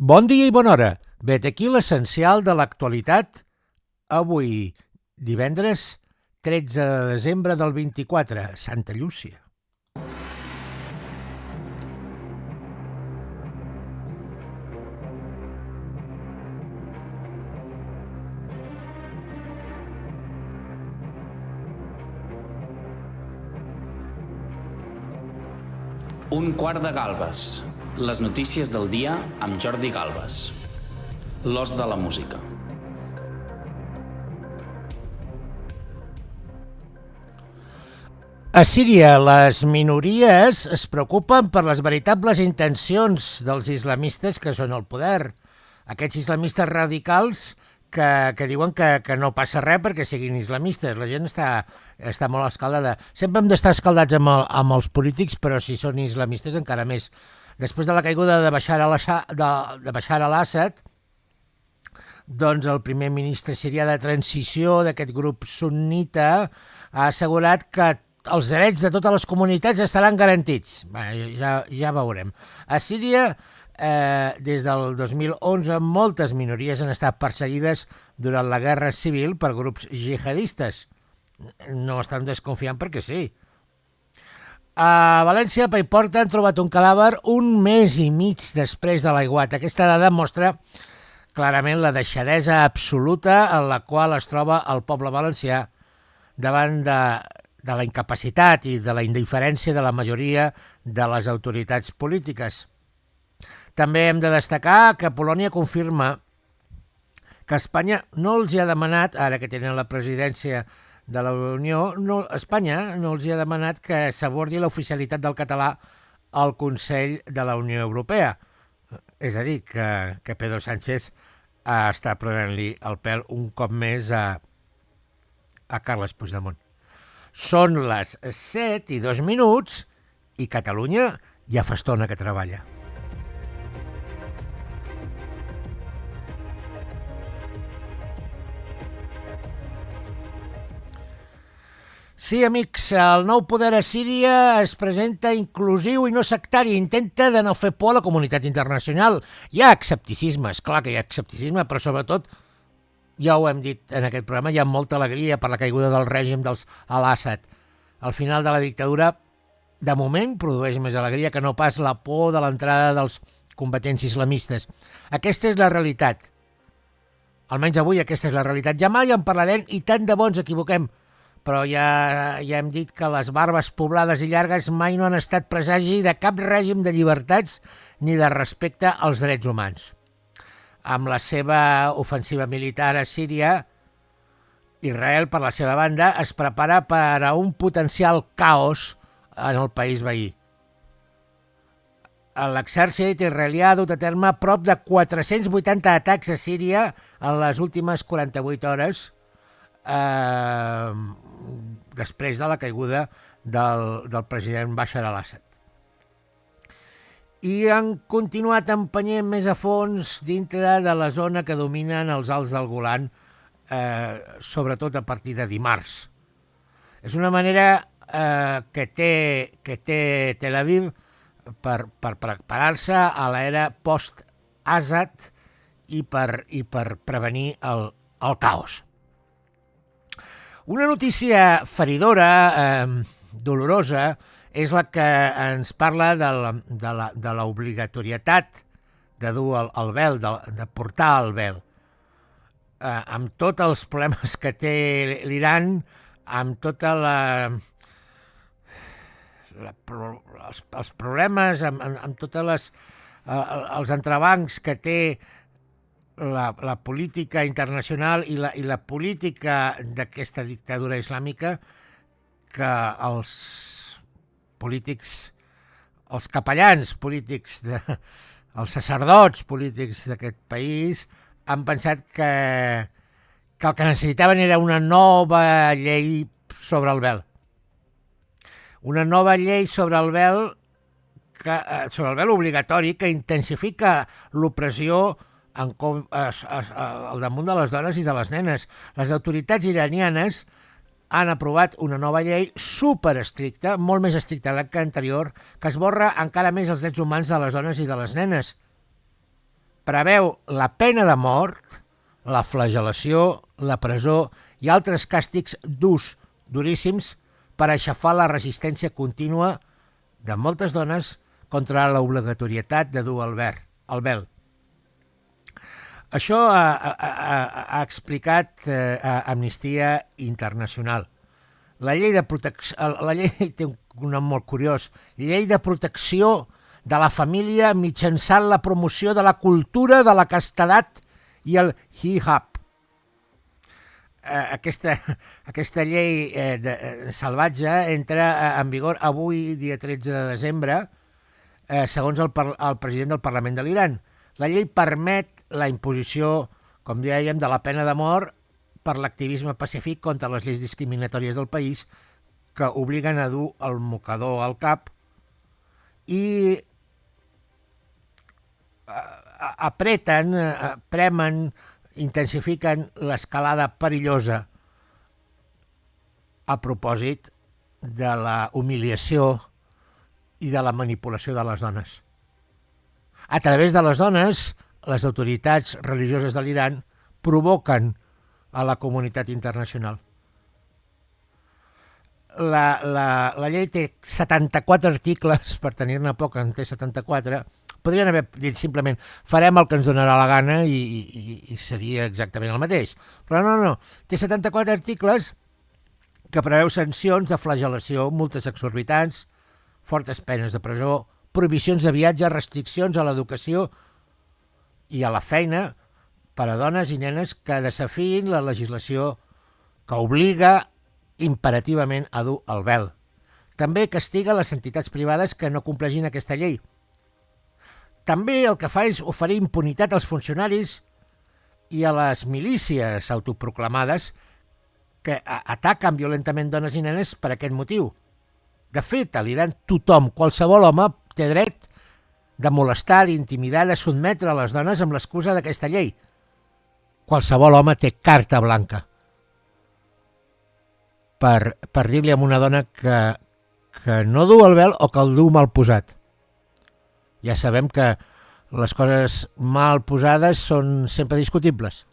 Bon dia i bona hora. Vet aquí l'essencial de l'actualitat avui, divendres 13 de desembre del 24, Santa Llúcia. Un quart de galbes. Les notícies del dia amb Jordi Galbes. L'os de la música. A Síria, les minories es preocupen per les veritables intencions dels islamistes que són al poder. Aquests islamistes radicals que diuen que no passa res perquè siguin islamistes. La gent està molt escaldada. Sempre hem d'estar escaldats amb els polítics, però si són islamistes encara més. Després de la caiguda de Bashar al-Assad, doncs el primer ministre sirià de transició d'aquest grup sunnita ha assegurat que els drets de totes les comunitats estaran garantits. Ja veurem. A Síria, des del 2011, moltes minories han estat perseguides durant la guerra civil per grups jihadistes. No estan desconfiant perquè sí. A València, a Paiporta, han trobat un cadàver un mes i mig després de l'aiguat. Aquesta dada mostra clarament la deixadesa absoluta en la qual es troba el poble valencià davant de la incapacitat i de la indiferència de la majoria de les autoritats polítiques. També hem de destacar que Polònia confirma que Espanya no els hi ha demanat, ara que tenen la presidència de la Unió, Espanya no els hi ha demanat que s'abordi l'oficialitat del català al Consell de la Unió Europea. És a dir, que Pedro Sánchez està prenent-li el pèl un cop més a Carles Puigdemont. Són les 7:02 i Catalunya ja fa estona que treballa. Sí, amics, el nou poder a Síria es presenta inclusiu i no sectari, intenta de no fer por a la comunitat internacional. Hi ha escepticisme, és clar que hi ha escepticisme, però sobretot, ja ho hem dit en aquest programa, hi ha molta alegria per la caiguda del règim dels al-Assad. Al final de la dictadura, de moment, produeix més alegria que no pas la por de l'entrada dels combatents islamistes. Aquesta és la realitat. Almenys avui aquesta és la realitat. Ja mai en parlarem i tant de bo ens equivoquem. Però ja hem dit que les barbes poblades i llargues mai no han estat presagi de cap règim de llibertats ni de respecte als drets humans. Amb la seva ofensiva militar a Síria, Israel, per la seva banda, es prepara per a un potencial caos en el país veí. L'exèrcit israelià ha dut a terme prop de 480 atacs a Síria en les últimes 48 hores, després de la caiguda del president Bashar al-Assad. I han continuat empenyent més a fons dintre de la zona que dominen els Alts del Golan, sobretot a partir de dimarts. És una manera que té Tel Aviv per preparar-se a l'era post-Assad i per prevenir el caos. Una notícia feridora, dolorosa, és la que ens parla de l'obligatorietat de dur el vel, de portar el vel. Amb tots els problemes que té l'Iran, amb tota els problemes, amb tots els entrebancs que té la política internacional i la política d'aquesta dictadura islàmica, que els polítics, els capellans polítics, els sacerdots polítics d'aquest país han pensat que el que necessitaven era una nova llei sobre el vel. Una nova llei sobre el vel obligatori que intensifica l'opressió al damunt de les dones i de les nenes. Les autoritats iranianes han aprovat una nova llei superestricta, molt més estricta que l'anterior, que esborra encara més els drets humans de les dones i de les nenes. preveu la pena de mort, la flagel·lació, la presó i altres càstigs durs, duríssims, per aixafar la resistència contínua de moltes dones contra l'obligatorietat de dur el vel. Això ha explicat Amnistia Internacional. La llei té un nom molt curiós, Llei de Protecció de la Família mitjançant la promoció de la cultura de la castedat i el hijab. Aquesta llei salvatge entra en vigor avui, dia 13 de desembre, segons el president del Parlament de l'Iran. La llei permet la imposició, com dèiem, de la pena de mort per l'activisme pacífic contra les lleis discriminatòries del país que obliguen a dur el mocador al cap i premen, intensifiquen l'escalada perillosa a propòsit de la humiliació i de la manipulació de les dones. A través de les dones, les autoritats religioses de l'Iran provoquen a la comunitat internacional. La llei té 74 articles, per tenir-ne poc en té 74, podrien haver dit simplement farem el que ens donarà la gana i seria exactament el mateix. Però no. Té 74 articles que preveu sancions de flagel·lació, multes exorbitants, fortes penes de presó, prohibicions de viatge, restriccions a l'educació i a la feina per a dones i nenes que desafiïn la legislació que obliga imperativament a dur el vel. També castiga les entitats privades que no compleixin aquesta llei. També el que fa és oferir impunitat als funcionaris i a les milícies autoproclamades que ataquen violentament dones i nenes per aquest motiu. De fet, a l'Iran tothom, qualsevol home, té dret de molestar, d'intimidar, de sotmetre a les dones amb l'excusa d'aquesta llei. Qualsevol home té carta blanca per dir-li a una dona que no du el vel o que el du mal posat. Ja sabem que les coses mal posades són sempre discutibles,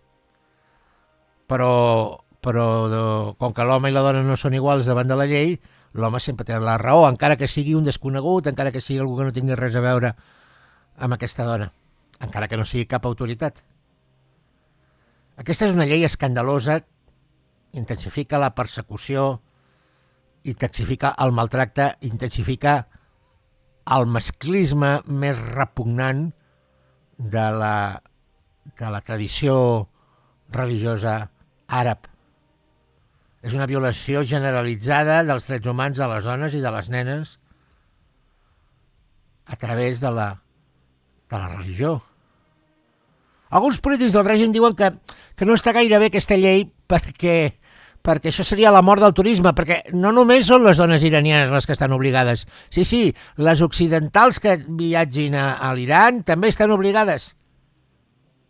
però com que l'home i la dona no són iguals davant de la llei, l'home sempre té la raó, encara que sigui un desconegut, encara que sigui algú que no tingui res a veure amb aquesta dona, encara que no sigui cap autoritat. Aquesta és una llei escandalosa, intensifica la persecució, intensifica el maltracte, intensifica el masclisme més repugnant de la tradició religiosa àrab. És una violació generalitzada dels drets humans de les dones i de les nenes a través de la religió. Alguns polítics del règim diuen que no està gaire bé aquesta llei perquè això seria la mort del turisme, perquè no només són les dones iranianes les que estan obligades. Sí, les occidentals que viatgin a l'Iran també estan obligades.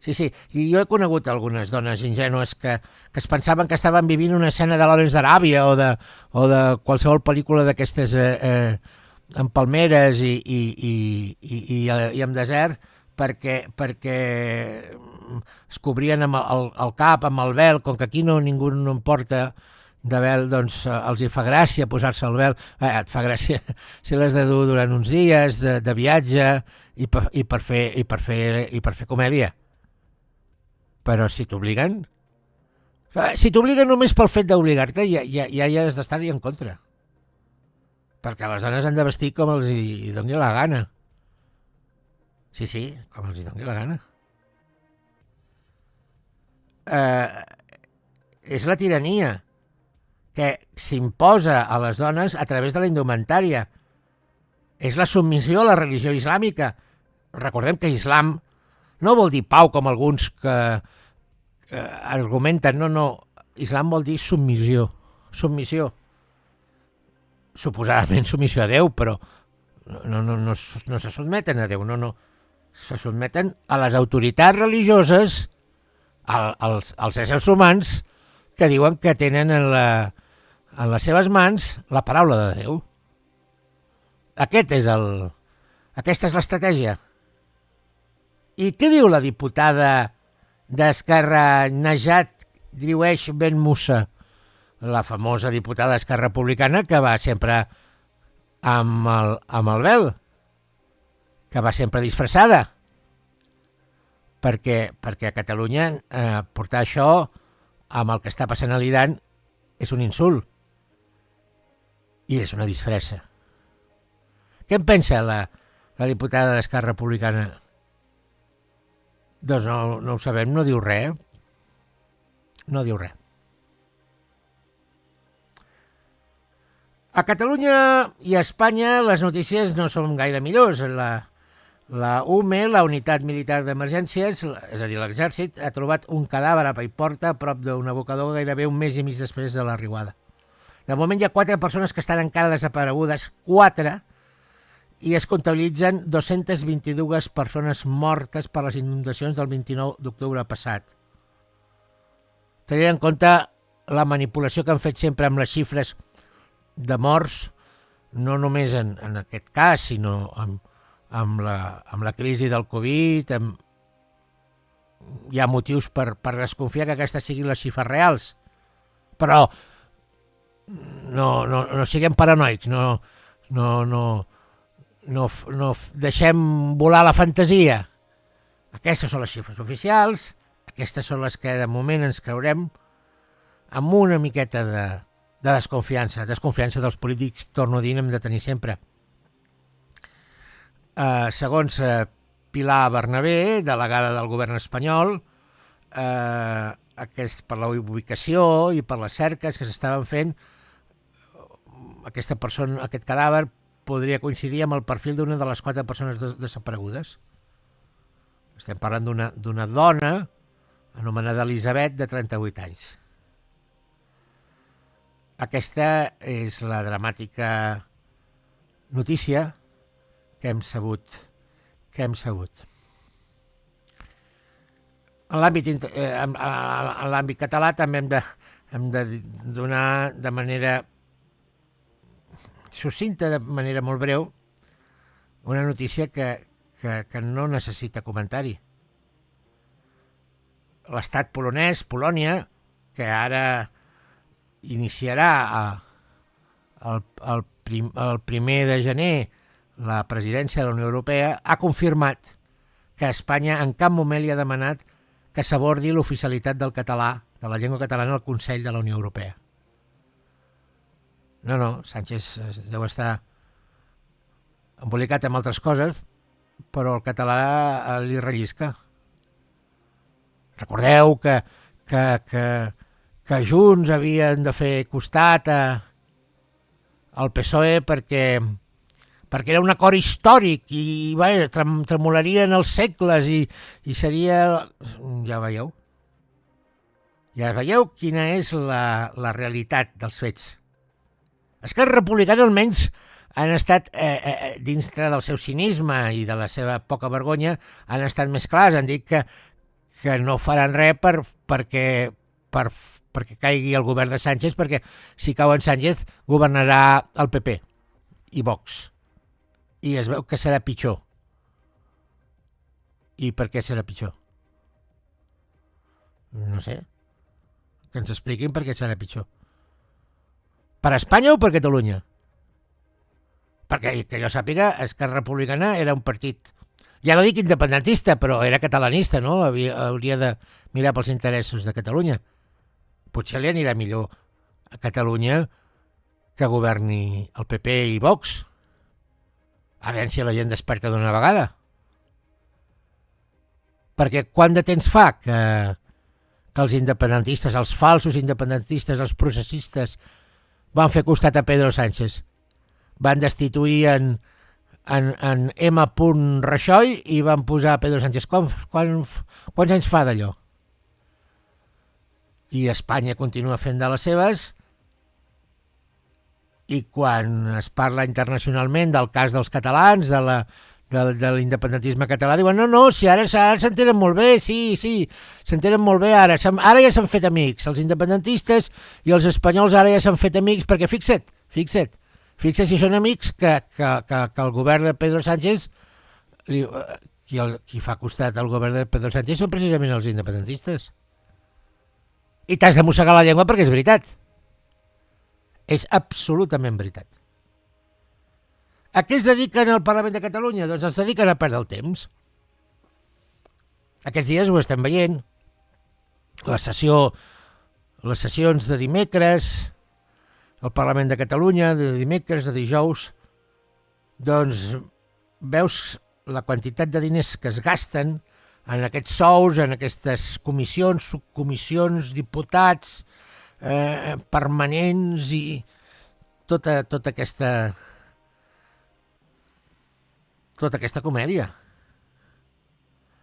Sí, i jo he conegut algunes dones ingènues que es pensaven que estaven vivint una escena de Lawrence d'Aràbia o de qualsevol pel·lícula d'aquestes amb palmeres i amb desert perquè es cobrien amb el cap, amb el vel, com que aquí ningú no en porta de vel, doncs els hi fa gràcia posar-se el vel. Et fa gràcia si l'has de dur durant uns dies de viatge i per fer comèdia. Però si t'obliguen només pel fet d'obligar-te ja has d'estar-hi en contra, perquè les dones han de vestir com els hi doni la gana. Sí, com els hi doni la gana. És la tirania que s'imposa a les dones a través de la indumentària. És la submissió a la religió islàmica. Recordem que islam no vol dir pau, com alguns que argumenten. No, islam vol dir submissió. Suposadament submissió a Déu, però no se sotmeten a Déu, no. Se sotmeten a les autoritats religioses, als éssers humans que diuen que tenen en les seves mans la paraula de Déu. Aquesta és l'estratègia. I què diu la diputada d'Esquerra, Najat Driouech Ben Moussa, la famosa diputada d'Esquerra Republicana que va sempre amb el vel, que va sempre disfressada? Perquè a Catalunya portar això amb el que està passant a l'Iran és un insult i és una disfressa. Què en pensa la diputada d'Esquerra Republicana? Doncs no ho sabem, no diu res. No diu res. A Catalunya i a Espanya les notícies no són gaire millors. La UME, la Unitat Militar d'Emergències, és a dir, l'exèrcit, ha trobat un cadàver a Paiporta a prop d'un abocador gairebé un mes i mig després de la riuada. De moment hi ha 4 persones que estan encara desaparegudes, 4, i es comptabilitzen 222 persones mortes per les inundacions del 29 d'octubre passat. Tenint en compte la manipulació que han fet sempre amb les xifres de morts, no només en aquest cas, sinó amb la crisi del Covid, hi ha motius per desconfiar que aquestes siguin les xifres reals. Però no siguem paranoics, no deixem volar la fantasia. Aquestes són les xifres oficials, aquestes són les que de moment ens creurem amb una miqueta de desconfiança dels polítics, torno a dir, n'hem de tenir sempre. Segons Pilar Bernabé, delegada del govern espanyol, per la ubicació i per les cerques que s'estaven fent, aquest cadàver podria coincidir amb el perfil d'una de les 4 persones desaparegudes. Estem parlant d'una dona anomenada Elisabet, de 38 anys. Aquesta és la dramàtica notícia que hem sabut. En l'àmbit català també hem de donar de manera succinta, de manera molt breu, una notícia que no necessita comentari. L'estat polonès, Polònia, que ara iniciarà el 1 de gener la presidència de la Unió Europea, ha confirmat que Espanya en cap moment li ha demanat que s'abordi l'oficialitat del català, de la llengua catalana, al Consell de la Unió Europea. No, Sánchez deu estar embolicat amb altres coses, però el català li rellisca. Recordeu que Junts havien de fer costat al PSOE perquè era un acord històric i tremolarien els segles i seria... Ja veieu quina és la realitat dels fets. Esquerra Republicana almenys han estat, dintre del seu cinisme i de la seva poca vergonya, han estat més clars, han dit que no faran res perquè caigui el govern de Sánchez, perquè si cau en Sánchez governarà el PP i Vox. I es veu que serà pitjor. I per què serà pitjor? No sé. Que ens expliquin per què serà pitjor. Per Espanya o per Catalunya? Perquè, que jo sàpiga, Esquerra Republicana era un partit, ja no dic independentista, però era catalanista, no? Hauria de mirar pels interessos de Catalunya. Potser li anirà millor a Catalunya que governi el PP i Vox. A veure si la gent desperta d'una vegada. Perquè quant de temps fa que els independentistes, els falsos independentistes, els processistes, van fer costat a Pedro Sánchez? Van destituir en M. Rajoy i van posar a Pedro Sánchez. Quants anys fa d'allò? I Espanya continua fent de les seves, i quan es parla internacionalment del cas dels catalans, de l'independentisme català, diuen no, si ara s'entenen molt bé, sí, s'entenen molt bé ara ja s'han fet amics, els independentistes i els espanyols ara ja s'han fet amics, perquè fixa't si són amics que el govern de Pedro Sánchez qui fa costat al govern de Pedro Sánchez són precisament els independentistes. I t'has de mossegar la llengua perquè és veritat. És absolutament veritat. A què es dediquen al Parlament de Catalunya? Doncs es dediquen a perdre el temps. Aquests dies ho estem veient. Les sessions de dimecres, al Parlament de Catalunya, de dimecres, de dijous, doncs veus la quantitat de diners que es gasten en aquests sous, en aquestes comissions, subcomissions, diputats, permanents i tota aquesta comèdia.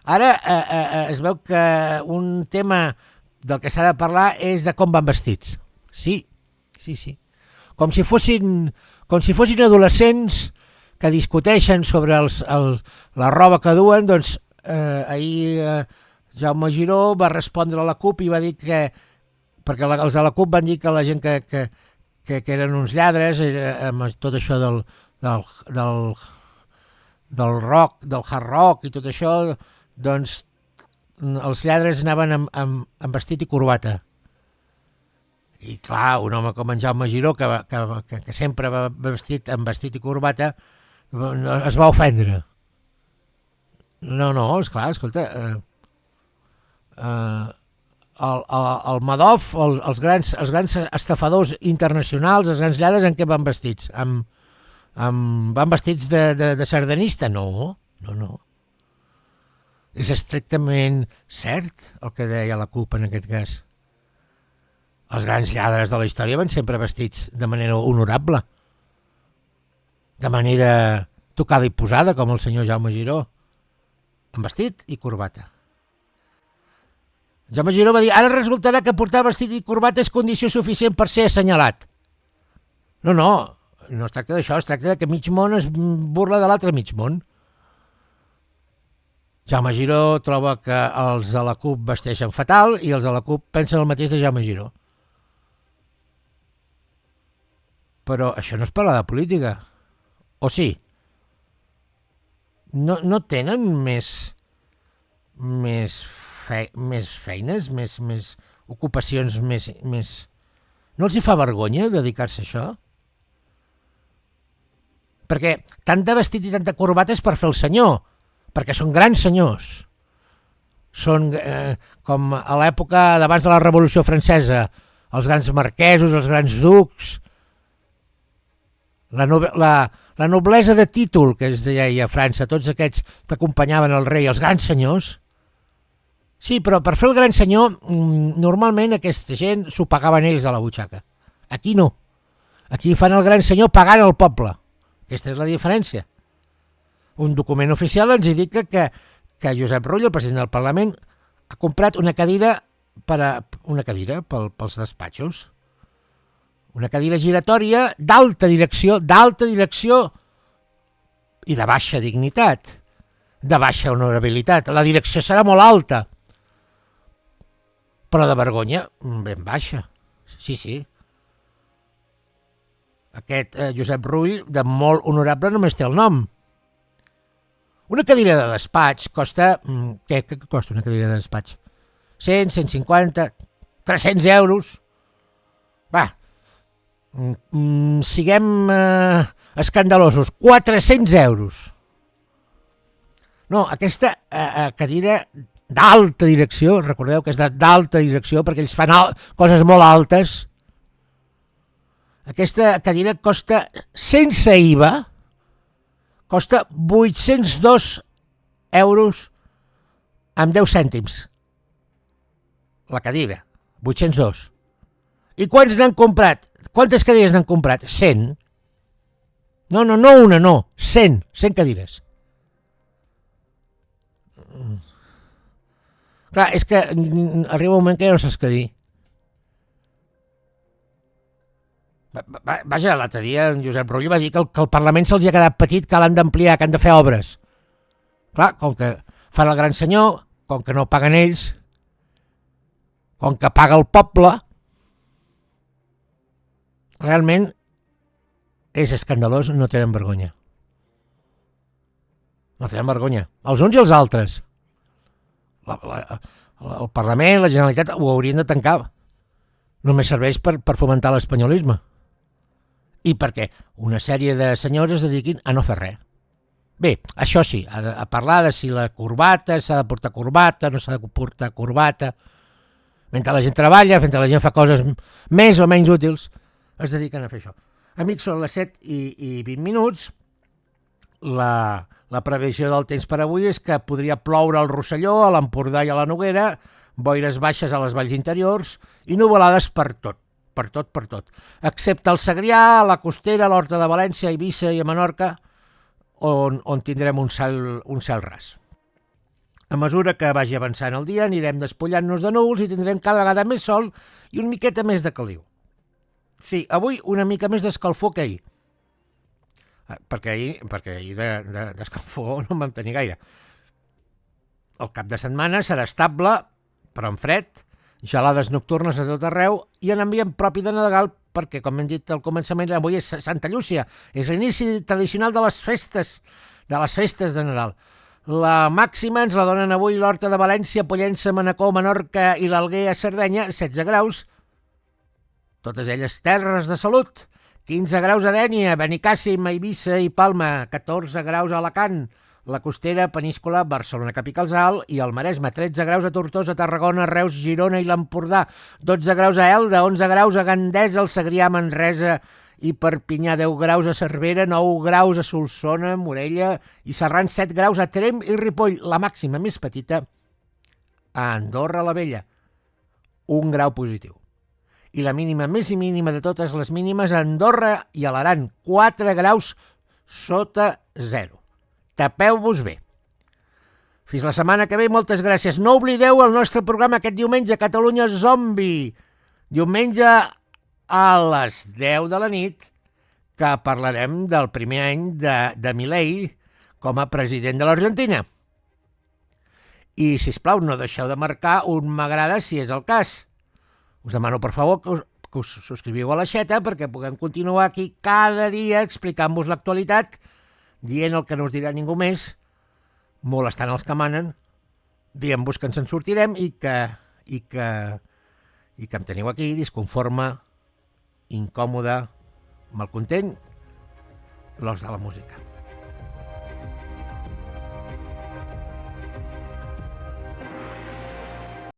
Ara es veu que un tema del que s'ha de parlar és de com van vestits. Sí. Com si fossin adolescents que discuteixen sobre la roba que duen. Doncs ahir Jaume Giró va respondre a la CUP i va dir que, perquè els de la CUP van dir que la gent que eren uns lladres, amb tot això del rock, del hard rock i tot això, doncs els lladres anaven amb vestit i corbata. I clar, un home com en Jaume Giró, que sempre va vestit amb vestit i corbata, es va ofendre. No, esclar, escolta, el Madoff, els grans estafadors internacionals, els grans lladres, en què van vestits? Van vestits de sardanista? No. És estrictament cert el que deia la CUP en aquest cas. Els grans lladres de la història van sempre vestits de manera honorable, de manera tocada i posada, com el senyor Jaume Giró, amb vestit i corbata. Jaume Giró va dir: ara resultarà que portar vestit i corbata és condició suficient per ser assenyalat. No es tracta d'això, es tracta que mig món es burla de l'altre mig món. Jaume Giró troba que els de la CUP vesteixen fatal i els de la CUP pensen el mateix de Jaume Giró. Però això no és parlar de política. O sí? No tenen més feines, més ocupacions, més... No els hi fa vergonya dedicar-se a això? Perquè tant de vestit i tanta corbata és per fer el senyor, perquè són grans senyors. Són com a l'època d'abans de la Revolució Francesa, els grans marquesos, els grans ducs, la noblesa de títol, que es deia a França, tots aquests que acompanyaven el rei, els grans senyors. Sí, però per fer el gran senyor, normalment aquesta gent s'ho pagaven ells a la butxaca. Aquí no. Aquí fan el gran senyor pagant el poble. Aquesta és la diferència. Un document oficial ens indica que Josep Rull, el president del Parlament, ha comprat una cadira pels despatxos. Una cadira giratòria d'alta direcció i de baixa dignitat, de baixa honorabilitat. La direcció serà molt alta, però de vergonya ben baixa. Sí. Aquest Josep Rull, de molt honorable, només té el nom. Una cadira de despatx costa... Què costa una cadira de despatx? 100, 150, 300 euros. Va, siguem escandalosos, 400 euros. No, aquesta cadira d'alta direcció, recordeu que és d'alta direcció perquè ells fan coses molt altes. Aquesta cadira costa, sense IVA, costa 802 euros amb 10 cèntims. La cadira, 802. I quants n'han comprat? Quantes cadires n'han comprat? 100. No una, no. 100 cadires. Clar, és que arriba un moment que ja no saps què dir. Vaja, l'altre dia en Josep Rull va dir que el Parlament se'ls ha quedat petit, que l'han d'ampliar, que han de fer obres. Clar, com que fan el gran senyor, com que no paguen ells, com que paga el poble, realment és escandalós, no tenen vergonya. No tenen vergonya. Els uns i els altres. El Parlament, la Generalitat, ho haurien de tancar. Només serveix per fomentar l'espanyolisme. I perquè una sèrie de senyors es dediquin a no fer res. Bé, això sí, a parlar de si la corbata, s'ha de portar corbata, no s'ha de portar corbata. Mentre la gent treballa, mentre la gent fa coses més o menys útils, es dediquen a fer això. Amics, són les 7 i 20 minuts. La previsió del temps per avui és que podria ploure al Rosselló, a l'Empordà i a la Noguera, boires baixes a les valls interiors i nuvolades per tot, excepte el Segrià, la Costera, l'Horta de València, Eivissa i a Menorca, on tindrem un cel ras. A mesura que vagi avançant el dia anirem despullant-nos de núvols i tindrem cada vegada més sol i una miqueta més de caliu. Sí, avui una mica més d'escalfor que ahir. Perquè ahir d'escalfor no en vam tenir gaire. El cap de setmana serà estable, però en fred, gelades nocturnes a tot arreu i en ambient propi de Nadal perquè, com hem dit al començament, avui és Santa Llúcia, és l'inici tradicional de les festes de Nadal. La màxima ens la donen avui l'Horta de València, Pollença, Manacor, Menorca i l'Alguer a Cerdanya, 16 graus, totes elles terres de salut, 15 graus a Dénia, Benicàssim, Eivissa i Palma, 14 graus a Alacant, la Costera, Peníscola, Barcelona Capital i el Maresme, 13 graus a Tortosa, Tarragona, Reus, Girona i l'Empordà, 12 graus a Elda, 11 graus a Gandesa, el Segrià, Manresa i Perpinyà, 10 graus a Cervera, 9 graus a Solsona, Morella i Serrans, 7 graus a Tremp i Ripoll, la màxima més petita a Andorra la Vella, 1 grau positiu. I la mínima més i mínima de totes les mínimes a Andorra i a l'Aran, 4 graus sota 0. Tapeu-vos bé. Fins la setmana que ve, moltes gràcies. No oblideu el nostre programa aquest diumenge, Catalunya Zombi. Diumenge a les 10 de la nit, que parlarem del primer any de Milei com a president de l'Argentina. I, sisplau, no deixeu de marcar un m'agrada si és el cas. Us demano, per favor, que us subscriviu a l'Aixeta perquè puguem continuar aquí cada dia explicant-vos l'actualitat, dient el que no us dirà ningú més, molestant els que manen, dient-vos que ens en sortirem i que em teniu aquí disconforme, incòmode, malcontent, l'os de la música.